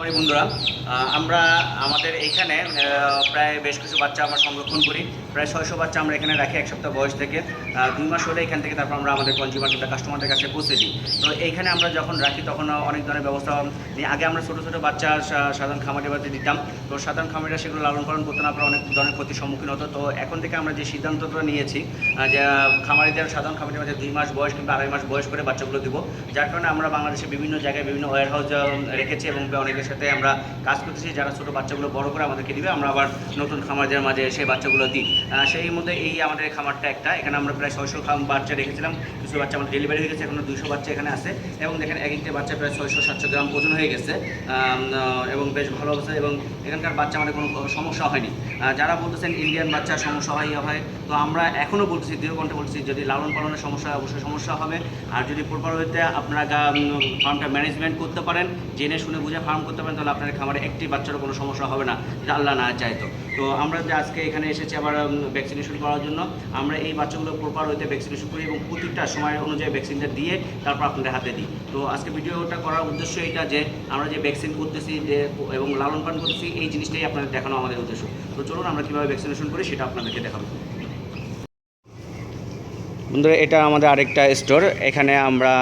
খামারি বন্ধুরা, আমরা আমাদের এইখানে প্রায় বেশ কিছু বাচ্চা আমরা সংরক্ষণ করি। প্রায় 600 বাচ্চা আমরা এখানে রাখি এক সপ্তাহ বয়স থেকে। 2 মাস হলে এখান থেকে তারপর আমরা আমাদের কনজিউমার কিংবা কাস্টমারদের কাছে পৌঁছে দিই। তো এইখানে আমরা যখন রাখি তখন অনেক ধরনের ব্যবস্থা নিয়ে আগে আমরা ছোটো ছোটো বাচ্চা সাধারণ খামারের বাড়িতে দিতাম। তো সাধারণ খামারিরা সেগুলো লালন পালন করতে না পারে অনেক ধরনের ক্ষতির সম্মুখীন হতো। তো এখন থেকে আমরা যে সিদ্ধান্তটা নিয়েছি যে খামারিদের সাধারণ খামারিদের মাঝে 2 মাস বয়স কিংবা 2.5 মাস বয়স করে বাচ্চাগুলো দিব। যার কারণে আমরা বাংলাদেশে বিভিন্ন জায়গায় বিভিন্ন ওয়্যার হাউস রেখেছি এবং অনেকের সাথে আমরা কাজ করতেছি যারা ছোটো বাচ্চাগুলো বড় করে আমাদেরকে দিবে, আমরা আবার নতুন খামারদের মাঝে সেই বাচ্চাগুলো দিই। সেই মধ্যে এই আমাদের খামারটা একটা, এখানে আমরা প্রায় 600 বাচ্চা রেখেছিলাম। কিছু বাচ্চা আমাদের ডেলিভারি হয়ে গেছে, এখনো 200 বাচ্চা এখানে আছে এবং দেখেন এক একটা বাচ্চা প্রায় 600-700 গ্রাম ওজন হয়ে গেছে এবং বেশ ভালো অবস্থা এবং এখানকার বাচ্চা আমাদের কোনো সমস্যা হয়নি। যারা বলতেছেন ইন্ডিয়ান বাচ্চা সমস্যা হয়, তো আমরা এখনও বলতেছি, দৃঢ় কণ্ঠে বলতেছি, যদি লালন পালনের সমস্যা হয় অবশ্যই সমস্যা হবে। আর যদি প্রপার ওয়েতে আপনারা ফার্মটা ম্যানেজমেন্ট করতে পারেন, জেনে শুনে বুঝে ফার্ম করতে পারেন, তাহলে আপনার খামারে একটি বাচ্চারও কোনো সমস্যা হবে না, যা আল্লাহ না চাইতো। তো আমরা যে আজকে এখানে এসেছি আবার ভ্যাকসিনেশন করার জন্য, আমরা এই বাচ্চাগুলো প্রপার ওয়েতে ভ্যাকসিনেশন করি এবং প্রতিটা সময় অনুযায়ী ভ্যাকসিনটা দিয়ে তারপর আপনাদের হাতে দিই। তো আজকে ভিডিওটা করার উদ্দেশ্য এটা যে আমরা যে ভ্যাকসিন করতেছি যে এবং লালন পালন করতেছি, এই জিনিসটাই আপনাদের দেখানো আমাদের উদ্দেশ্য। তো চলুন আমরা কীভাবে ভ্যাকসিনেশন করি সেটা আপনাদেরকে দেখাবো। বন্ধুরা, এটা আমাদের আরেকটা স্টোর। এখানে আমরা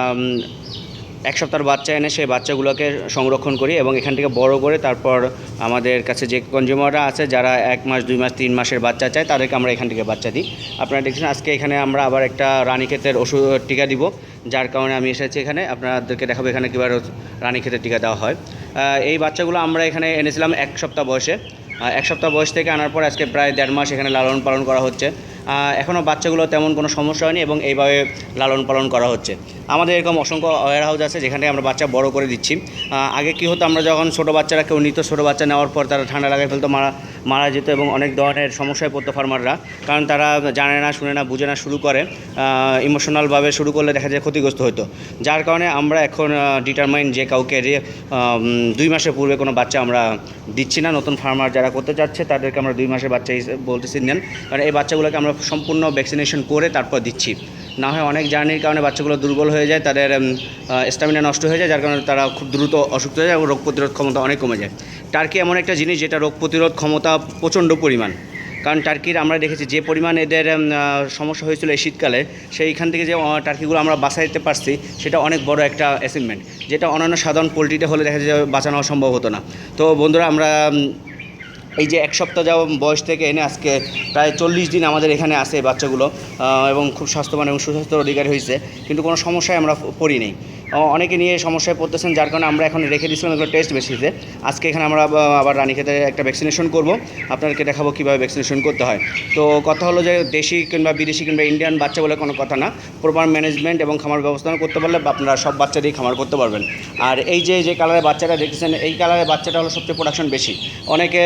এক সপ্তাহের বাচ্চা এনে সেই বাচ্চাগুলোকে সংরক্ষণ করি এবং এখান থেকে বড় করে তারপর আমাদের কাছে যে কনজিউমাররা আছে যারা 1 মাস 2 মাস 3 মাসের বাচ্চা চায় তাদেরকে আমরা এখান থেকে বাচ্চা দিই। আপনারা দেখছেন আজকে এখানে আমরা আবার একটা রানীক্ষেতের ওষুধ টিকা দিব, যার কারণে আমি এসেছি এখানে আপনাদেরকে দেখাবো এখানে কীভাবে রানীক্ষেতের টিকা দেওয়া হয়। এই বাচ্চাগুলো আমরা এখানে এনেছিলাম 1 সপ্তাহ বয়সে। 1 সপ্তাহ বয়স থেকে আনার পর আজকে প্রায় 1.5 মাস এখানে লালন পালন করা হচ্ছে। এখনও বাচ্চাগুলো তেমন কোনো সমস্যা হয়নি এবং এইভাবে লালন পালন করা হচ্ছে। আমাদের এরকম অসংখ্য ওয়্যার হাউস আছে যেখানে আমরা বাচ্চা বড় করে দিচ্ছি। আগে কী হতো, আমরা যখন ছোটো বাচ্চারা কেউ নিত, ছোটো বাচ্চা নেওয়ার পর তারা ঠান্ডা লাগায় ফেলতো, মারা যেত এবং অনেক ধরনের সমস্যায় পড়তো ফার্মাররা, কারণ তারা জানে না, শুনে না, বুঝে না, শুরু করে ইমোশনালভাবে শুরু করলে দেখা যায় ক্ষতিগ্রস্ত হতো। যার কারণে আমরা এখন ডিটারমাইন যে কাউকে 2 মাসের পূর্বে কোনো বাচ্চা আমরা দিচ্ছি না। নতুন ফার্মার যারা করতে চাচ্ছে তাদেরকে আমরা 2 মাসের বাচ্চা বলতেছি নেন, কারণ এই বাচ্চাগুলোকে আমরা সম্পূর্ণ ভ্যাকসিনেশন করে তারপর দিচ্ছি। না হয় অনেক জার্নির কারণে বাচ্চাগুলো দুর্বল হয়ে যায়, তাদের স্ট্যামিনা নষ্ট হয়ে যায়, যার কারণে তারা খুব দ্রুত অসুস্থ হয়ে যায় এবং রোগ প্রতিরোধ ক্ষমতা অনেক কমে যায়। টার্কি এমন একটা জিনিস যেটা রোগ প্রতিরোধ ক্ষমতা প্রচণ্ড পরিমাণ, কারণ টার্কির আমরা দেখেছি যে পরিমাণ এদের সমস্যা হয়েছিল এই শীতকালে, সেইখান থেকে যে টার্কিগুলো আমরা বাঁচাইতে পারছি সেটা অনেক বড় একটা অ্যাচিভমেন্ট, যেটা অন্যান্য সাধারণ পোলট্রিতে হলে দেখা যায় বাঁচানো সম্ভব হতো না। তো বন্ধুরা, আমরা এই যে 1 সপ্তাহ যাওয়া বয়স থেকে এনে আজকে প্রায় 40 দিন আমাদের এখানে আসে বাচ্চাগুলো এবং খুব স্বাস্থ্যবান এবং সুস্বাস্থ্যের অধিকারী হয়েছে, কিন্তু কোনো সমস্যায় আমরা পড়ি নেই। অনেকে নিয়ে সমস্যায় পড়তেছেন, যার কারণে আমরা এখন রেখে দিয়েছিলাম এগুলো টেস্ট বেসিসে। আজকে এখানে আমরা আবার রানীক্ষেতে একটা ভ্যাকসিনেশন করব, আপনাদেরকে দেখাবো কীভাবে ভ্যাকসিনেশন করতে হয়। তো কথা হলো যে দেশি কিংবা বিদেশি কিংবা ইন্ডিয়ান বাচ্চা বলে কোনো কথা না, প্রপার ম্যানেজমেন্ট এবং খামার ব্যবস্থাপনা করতে পারলে আপনারা সব বাচ্চা দিয়ে খামার করতে পারবেন। আর এই যে কালারের বাচ্চাটা দেখতেছেন, এই কালারের বাচ্চাটা হলো সবচেয়ে প্রোডাকশন বেশি। অনেকে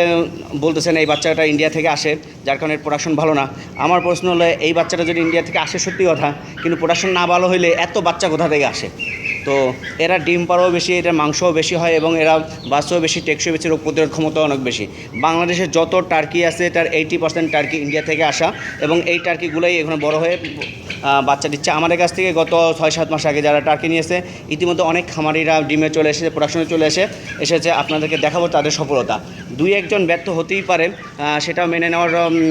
বলতেছেন এই বাচ্চাটা ইন্ডিয়া থেকে আসে, যার কারণে প্রোডাকশন ভালো না। আমার প্রশ্ন হলো, এই বাচ্চাটা যদি ইন্ডিয়া থেকে আসে সত্যি কথা, কিন্তু প্রোডাকশন না ভালো হইলে এত বাচ্চা কোথা থেকে আসে? তো এরা ডিম পাড়াও বেশি, এটার মাংসও বেশি হয় এবং এরা বাচ্চাও বেশি, টেকসই বেশি, রোগ প্রতিরোধ ক্ষমতাও অনেক বেশি। বাংলাদেশে যত টার্কি আছে তার 80% টার্কি ইন্ডিয়া থেকে আসা এবং এই টার্কিগুলোই এখানে বড় হয়ে বাচ্চা দিচ্ছে। আমাদের কাছ থেকে গত 6-7 মাস আগে যারা টার্কি নিয়েছে, ইতিমধ্যে অনেক খামারিরা ডিমে চলে এসেছে, প্রোডাকশনে চলে এসেছে। আপনাদেরকে দেখাবো তাদের সফলতা। 2-1 জন ব্যর্থ হতেই পারে, সেটাও মেনে নেওয়ার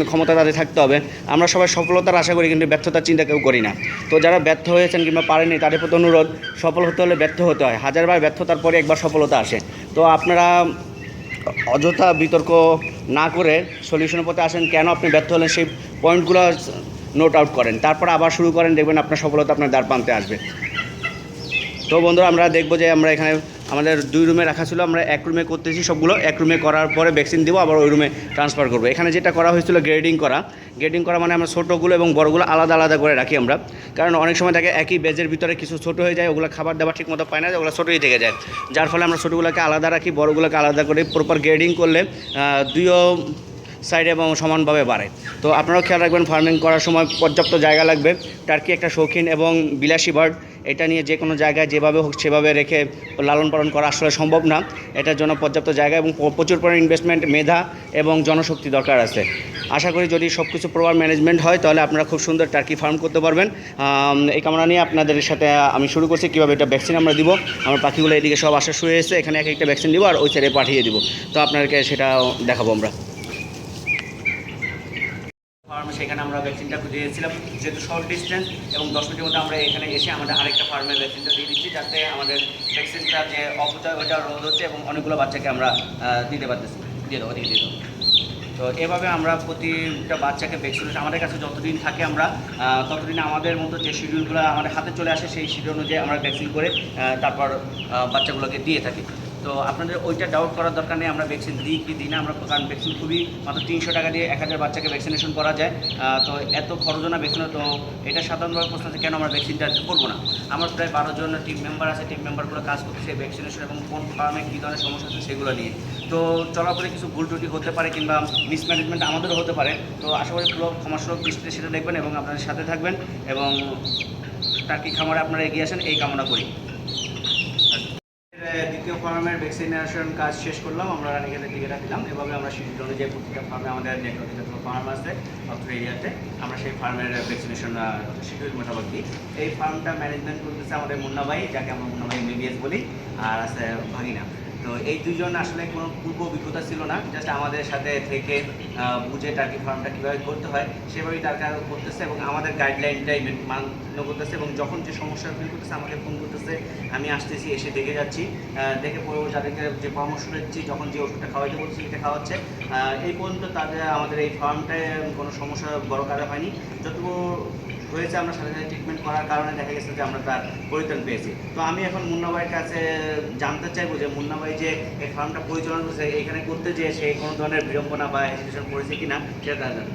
ক্ষমতা তাদের থাকতে হবে। আমরা সবাই সফলতার আশা করি, কিন্তু ব্যর্থতার চিন্তা কেউ করি না। তো যারা ব্যর্থ হয়েছেন কিংবা পারেনি তাদের প্রতি অনুরোধ, সফল হতে হলে ব্যর্থ হতে হয়। 1000বার ব্যর্থতার পরে একবার সফলতা আসে। তো আপনারা অযথা বিতর্ক না করে সলিউশনের পথে আসেন। কেন আপনি ব্যর্থ হলেন সেই পয়েন্টগুলো নোট আউট করেন, তারপর আবার শুরু করেন, দেখবেন আপনার সফলতা আপনার দ্বার প্রান্তে আসবে। তো বন্ধুরা, আমরা দেখবো যে আমরা এখানে আমাদের 2 রুমে রাখা ছিল, আমরা 1 রুমে করতেছি সবগুলো। 1 রুমে করার পরে ভ্যাকসিন দেবো, আবার ওই রুমে ট্রান্সফার করবো। এখানে যেটা করা হয়েছিল গ্রেডিং করা মানে আমরা ছোটোগুলো এবং বড়গুলো আলাদা আলাদা করে রাখি আমরা, কারণ অনেক সময় থাকে একই বেজের ভিতরে কিছু ছোটো হয়ে যায়, ওগুলো খাবার দাবার ঠিক মতো পায় না, ওগুলো ছোটোই থেকে যায়। যার ফলে আমরা ছোটোগুলোকে আলাদা রাখি, বড়গুলোকে আলাদা করে প্রপার গ্রেডিং করলে 2 সাইডে এবং সমানভাবে বাড়ে। তো আপনারাও খেয়াল রাখবেন, ফার্মিং করার সময় পর্যাপ্ত জায়গা লাগবে। টার্কি একটা শৌখিন এবং বিলাসী বার্ড, এটা নিয়ে যে কোনো জায়গায় যেভাবে হোক সেভাবে রেখে লালন পালন করা আসলে সম্ভব না। এটার জন্য পর্যাপ্ত জায়গা এবং প্রচুর পরিমাণ ইনভেস্টমেন্ট, মেধা এবং জনশক্তি দরকার আছে। আশা করি যদি সব কিছু প্রপার ম্যানেজমেন্ট হয় তাহলে আপনারা খুব সুন্দর টার্কি ফার্ম করতে পারবেন। এই কামনা নিয়ে আপনাদের সাথে আমি শুরু করছি কীভাবে এটা ভ্যাকসিন আমরা দিব। আমার পাখিগুলো এদিকে সব আসা শুরু হয়েছে, এখানে এক একটা ভ্যাকসিন দিব আর ওই সাইডে পাঠিয়ে দিব। তো আপনাদেরকে সেটা দেখাবো আমরা। সেখানে আমরা ভ্যাকসিনটা দিয়েছিলাম, যেহেতু শর্ট ডিস্টেন্স এবং 10 মিনিটের মধ্যে আমরা এখানে এসে আমাদের আরেকটা ফার্মের ভ্যাকসিনটা দিয়ে দিচ্ছি, যাতে আমাদের ভ্যাকসিনটা যে অপচয় ওইটা রোধ হচ্ছে এবং অনেকগুলো বাচ্চাকে আমরা দিতে পারতেছি। দিয়ে দেবো, দিয়ে দেবো। তো এভাবে আমরা প্রতিটা বাচ্চাকে ভ্যাকসিনেশন আমাদের কাছে যতদিন থাকে আমরা ততদিন আমাদের মতো যে শিডিউলগুলো আমাদের হাতে চলে আসে সেই শিডিউল অনুযায়ী আমরা ভ্যাকসিন করে তারপর বাচ্চাগুলোকে দিয়ে থাকি। তো আপনাদের ওইটা ডাউট করার দরকার নেই আমরা ভ্যাকসিন দিই কি দিই না। আমরা কারণ ভ্যাকসিন খুবই মাত্র 300 টাকা দিয়ে 1000 বাচ্চাকে ভ্যাকসিনেশন করা যায়। তো এত খরচ না ভ্যাকসিন। তো এটা সাধারণভাবে প্রশ্ন আছে কেন আমরা ভ্যাকসিনটা করবো না। আমার প্রায় 12 জন টিম মেম্বার আছে, টিম মেম্বারগুলো কাজ করতেছে ভ্যাকসিনেশন এবং কোন ফার্মে কী ধরনের সমস্যা আছে সেগুলো নিয়ে। তো চলার পরে কিছু ভুল ত্রুটি হতে পারে কিংবা মিসম্যানেজমেন্ট আমাদেরও হতে পারে। তো আশা করি পুরো ক্ষমাসুলভ দৃষ্টিতে সেটা দেখবেন এবং আপনাদের সাথে থাকবেন এবং টার্কি খামারে আপনারা এগিয়ে আসেন এই কামনা করি। দ্বিতীয় ফার্মের ভ্যাকসিনেশন কাজ শেষ করলাম, আমরা রানীগেটের টিকেটা দিলাম। এভাবে আমরা শিডিউল অনুযায়ী প্রত্যেকটা ফার্মে আমাদের নেটওয়ার্কে যত ফার্ম আছে অত্র এরিয়াতে আমরা সেই ফার্মের ভ্যাকসিনেশন শিডিউল মোতাবেক দিই। এই ফার্মটা ম্যানেজমেন্ট করতেছে আমাদের মুন্না ভাই, যাকে আমরা মুন্না ভাই এমবিবিএস বলি, আর আছে ভাগিনা। তো এই দুজন আসলে কোনো পূর্ব অভিজ্ঞতা ছিল না, জাস্ট আমাদের সাথে থেকে বুঝে টার্কি ফার্মটা কীভাবে করতে হয় সেভাবেই তার কাজ করতেছে এবং আমাদের গাইডলাইনটাই মান্য করতেছে। এবং যখন যে সমস্যা ফিল করতেছে আমাকে ফোন করতেছে, আমি আসতেছি, এসে দেখে যাচ্ছি, দেখে পরে যাদেরকে যে পরামর্শ দিচ্ছি, যখন যে ওষুধটা খাওয়াইতে বলছি সেটা খাওয়াচ্ছে। এই পর্যন্ত তাদের আমাদের এই ফার্মটায় কোনো সমস্যা বড় কারো হয়নি। যতটুকু হয়েছে আমরা সাথে সাথে ট্রিটমেন্ট করার কারণে দেখা গেছে যে আমরা তার পরিত্রাণ পেয়েছি। তো আমি এখন মুন্না ভাইয়ের কাছে জানতে চাইবো যে মুন্না ভাই যে এই ফার্মটা পরিচালনা করছে এখানে করতে যে সে কোনো ধরনের বিড়ম্বনা বা হেজিটেশন করেছে কিনা সেটা জানেন।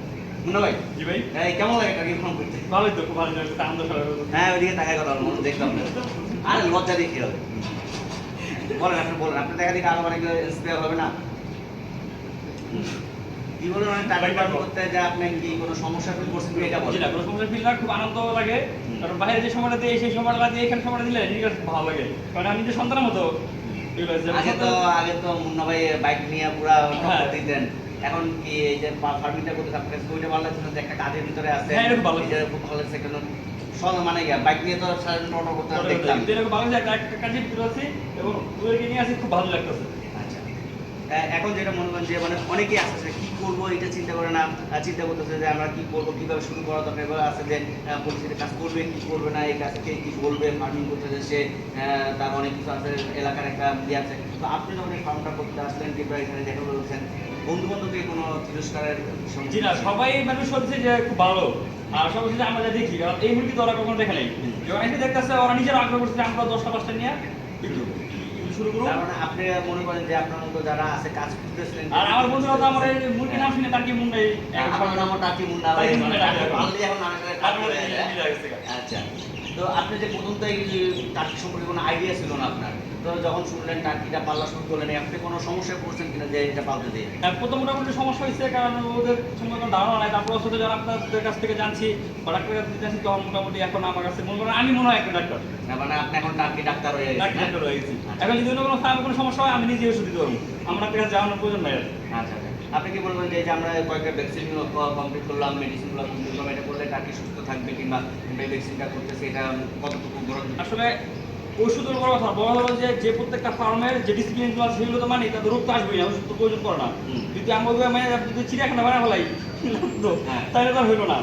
মুন্না ভাই, জি ভাই, কেমন লাগে টার্কি ফার্ম করতে? ভালোই তো, খুব ভালো লাগে, আনন্দ। হ্যাঁ, ওইদিকে তাকায় কথা বলুন, দেখলাম না। আর লজ্জা দেখি হবে, বলেন আপনি, বলেন আপনি দেখা দেখে আরো অনেক ইন্সপায়ার হবে না? কি বলেন মানে টার্কি ফার্ম করতে যে আপনি কি কোনো সমস্যা ফিল করছেন কি এটা বলেন? না, কোনো সমস্যা ফিল না, খুব আনন্দ লাগে। কারণ বাইরে যে সময়টা দেয় সেই সময়টা দিয়ে এখানে সময়টা দিলে ঠিক আছে, ভালো লাগে। কারণ আমি যে সন্তানের মতো আগে তো মুন্না ভাই বাইক নিয়ে পুরা দিতেন, এখন কি এই যে ফার্মিংটা করতে আপনার কাছে ওইটা ভালো লাগছে যে একটা কাজের ভিতরে আছে? হ্যাঁ, এটা খুব ভালো লাগছে। কেন মানে বাইক নিয়ে তো টোটো করতে দেখলাম, এরকম ভালো লাগে, একটা কাজের ভিতরে আছে এবং ওদেরকে নিয়ে আসি, খুব ভালো লাগতেছে। আচ্ছা, এখন যেটা মনে করেন যে মানে অনেকেই আসছে কি করবো এটা চিন্তা করে না, চিন্তা করতেছে যে আমরা কি করবো, কিভাবে শুরু করা দরকার। এবার আছে যে পরিস্থিতি কাজ করবে কি করবে না, এই কাজকে কি বলবে, ফার্মিং করতেছে সে, তার অনেক কিছু আছে, এলাকার একটা ইয়ে আছে। তো আপনি যখন এই ফার্মটা করতে আসলেন কিংবা এখানে দেখা বলছেন বন্ধু বান্ধবকে কোনো তিরস্কারের? জি না, সবাই মানুষ বলছে যে খুব ভালো, আর সব কিছু আমরা যা দেখি, কারণ এই মুরগি তো ওরা কখনো দেখে নেই। যখন এসে দেখতেছে ওরা নিজের আগ্রহ করছে আমরা 10টা 5টা নিয়ে শুরু করব। তার মানে আপনি মনে করেন যে আপনার মতো যারা আছে কাজ করতেছেন, আর আমার বন্ধুরা তো আমার এই মুরগির নাম শুনে টার্কি মুন্ডাই, আমার নামও টার্কি মুন্ডা ভাই, পারলে এখন নামে টার্কি হয়ে গেছে। আচ্ছা, তো আপনি যে প্রথম তো এই টার্কি সম্পর্কে কোনো আইডিয়া ছিল না আপনার, তো যখন শুনলেন টার্কিটা পাল্লা শুরু করলেন আপনি কোনো সমস্যায় পড়ছেন কিনা যে এটা পালতে দিয়ে? প্রথম মোটামুটি সমস্যা হয়েছে, কারণ ওদের সম্পর্কে কোনো ধারণা নাই। তারপর সাথে যখন আপনাদের কাছ থেকে জানছি বা ডাক্তারের কাছে জানছি, তখন মোটামুটি এখন আমার কাছে মনে করেন আমি মনে হয় একটা ডাক্তার। মানে আপনি এখন টার্কি ডাক্তার হয়ে গেছেন? ডাক্তার হয়ে গেছি। এখন যদি কোনো ফার্মে কোনো সমস্যা হয় আমি নিজে ওষুধ দিতে পারবো, আমার ডাক্তারের কাছে যাওয়ানোর প্রয়োজন নাই। আচ্ছা আচ্ছা, আপনি কি বলবেন যে আমরা কয়েকটা ভ্যাকসিন কমপ্লিট করলাম, মেডিসিনগুলো কমপ্লিট করলাম, এটা করলে টার্কি সুস্থ থাকবে কিংবা এই ভ্যাকসিনটা করতেছে এটা কতটুকু গ্রহণ? আসলে ওষুধের বড় কথা বড় হলো যে প্রত্যেকটা ফার্মের যে ডিসিপ্লিনগুলো আছে সেগুলো তো মানে তাদের রোগ তো আসবেই না, ওষুধ তো প্রয়োজন করে না। যদি আমরা মানে যদি চিড়িয়াখানা বানা ফেলাই তো তাহলে তো হইলো না।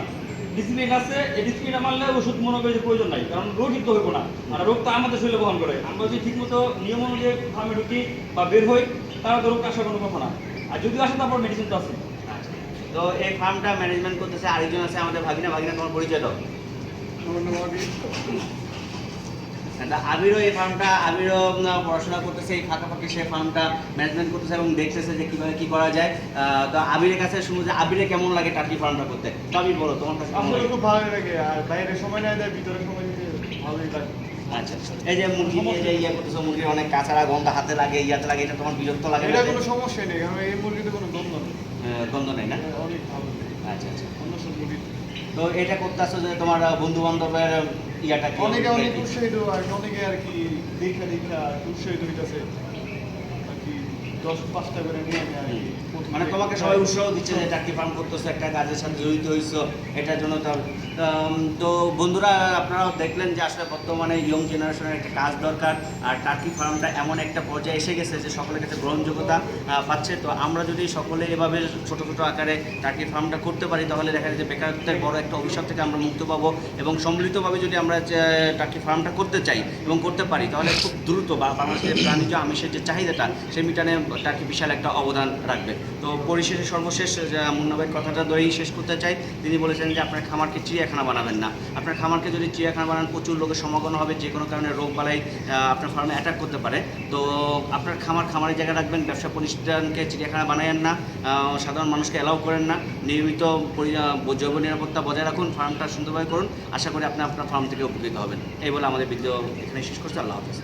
ডিসিপ্লিন আছে, এই ডিসিপ্লিনটা মানলে ওষুধ মনে করি যে প্রয়োজন নাই, কারণ রোগই তো হইব না, আর রোগ তো আমাদের শরীরে বহন করে। আমরা যদি ঠিকমতো নিয়ম অনুযায়ী ফার্মে ঢুকি বা বের হই তাহলে তো রোগ আসার কোনো কথা না, আর যদি আসে তারপর মেডিসিন তো আছে। তো এই ফার্মটা ম্যানেজমেন্ট করতেছে আরেকজন আছে আমাদের ভাগিনা। ভাগিনা তোমার পরিচয় দাও। আবিরও এই ফার্মটা, আবিরও পড়াশোনা করতেছে, এই ফাঁকাফাঁকি সে ফার্মটা ম্যানেজমেন্ট করতেছে এবং দেখতেছে যে কীভাবে কী করা যায়। তো আবিরের কাছে শুনবো যে আবিরে কেমন লাগে টার্কি ফার্মটা করতে। তো আবির বলো তোমার কাছে। আমার খুব ভালো লাগে, আর বাইরে সময় না দেয়, ভিতরে সময় দিতে ভালোই লাগে। আচ্ছা, এই যে মুরগি নিয়ে যে ইয়ে করতেছো, মুরগির অনেক কাঁচারা গন্ধ হাতে লাগে, ইয়াতে লাগে, এটা তোমার বিরক্ত লাগে? এটা কোনো সমস্যা নেই, কারণ এই মুরগিতে কোনো গন্ধ নেই। গন্ধ নেই না? অনেক ভালো। আচ্ছা আচ্ছা, অন্য সব মুরগি। তো এটা করতেছো যে তোমার বন্ধু বান্ধবের ইয়াটা অনেকে অনেক উৎসাহিত, আর অনেকে আর কি দেখা উৎসাহিত হইতেছে আর কি, 10-5টা করে নিয়ে যায়। মানে তোমাকে সবাই উৎসাহ দিচ্ছে যে টার্কি ফার্ম করতেছো, একটা কাজের সাথে জড়িত হয়েছো, এটার জন্য তো বন্ধুরা আপনারাও দেখলেন যে আসলে বর্তমানে ইয়ং জেনারেশনের একটা কাজ দরকার, আর টার্কি ফার্মটা এমন একটা পর্যায়ে এসে গেছে যে সকলের কাছে গ্রহণযোগ্যতা পাচ্ছে। তো আমরা যদি সকলে এভাবে ছোটো ছোটো আকারে টার্কি ফার্মটা করতে পারি, তাহলে দেখা যায় যে বেকারত্বের বড় একটা অভিশাপ থেকে আমরা মুক্ত পাবো, এবং সম্মিলিতভাবে যদি আমরা টার্কি ফার্মটা করতে চাই এবং করতে পারি, তাহলে খুব দ্রুত বাংলাদেশের প্রাণীজ আমিষের যে চাহিদাটা সেই মিটানে টার্কি বিশাল একটা অবদান রাখবে। তো পরিশেষে সর্বশেষ মুন্না ভাইয়ের কথাটা ধরেই শেষ করতে চাই। তিনি বলেছেন যে আপনার খামারকে চিড়িয়াখানা বানাবেন না। আপনার খামারকে যদি চিড়িয়াখানা বানান, প্রচুর লোকের সমাগম হবে, যে কোনো কারণে রোগ বালাই আপনার ফার্মে অ্যাটাক করতে পারে। তো আপনার খামারের জায়গায় রাখবেন, ব্যবসা প্রতিষ্ঠানকে চিড়িয়াখানা বানায়েন না, সাধারণ মানুষকে অ্যালাউ করেন না। নিয়মিত জৈব নিরাপত্তা বজায় রাখুন, ফার্মটা সুন্দরভাবে করুন। আশা করি আপনি আপনার ফার্ম থেকে উপকৃত হবেন। এই বলে আমাদের ভিডিও এখানে শেষ করছি। আল্লাহ হাফেজ।